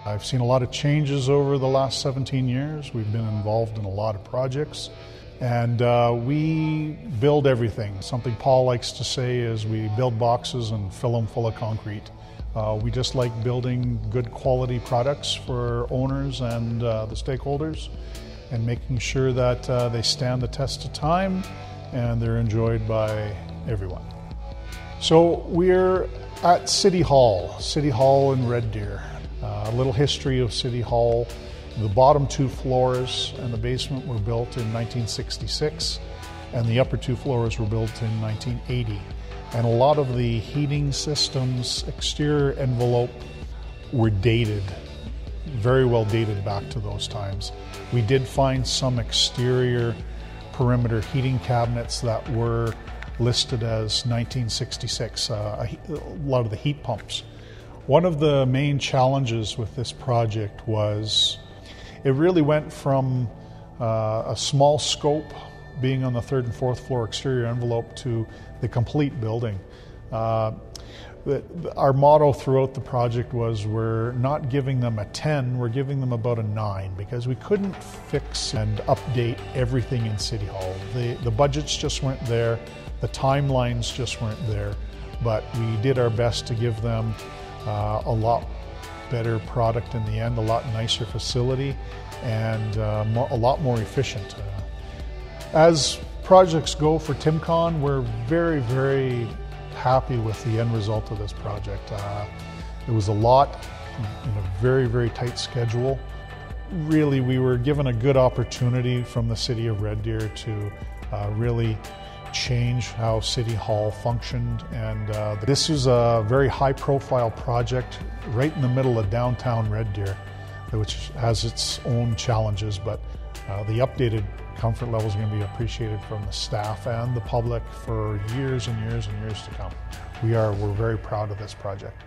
I've seen a lot of changes over the last 17 years. We've been involved in a lot of projects, and we build everything. Something Paul likes to say is we build boxes and fill them full of concrete. We just like building good quality products for owners and the stakeholders, and making sure that they stand the test of time and they're enjoyed by everyone. So we're at City Hall in Red Deer. A little history of City Hall. The bottom two floors and the basement were built in 1966, and the upper two floors were built in 1980. And a lot of the heating systems, exterior envelope, were dated, very well dated back to those times. We did find some exterior perimeter heating cabinets that were listed as 1966, a lot of the heat pumps. One of the main challenges with this project was it really went from a small scope, being on the third and fourth floor exterior envelope, to the complete building. Our motto throughout the project was we're not giving them a 10, we're giving them about a 9, because we couldn't fix and update everything in City Hall. The budgets just weren't there, the timelines just weren't there, but we did our best to give them a lot better product in the end, a lot nicer facility, and a lot more efficient. As projects go for Timcon, we're very, very happy with the end result of this project. It was a lot in a very, very tight schedule. Really, we were given a good opportunity from the City of Red Deer to really change how City Hall functioned, and this is a very high-profile project right in the middle of downtown Red Deer, which has its own challenges, but the updated comfort level is going to be appreciated from the staff and the public for years and years and years to come. We're very proud of this project.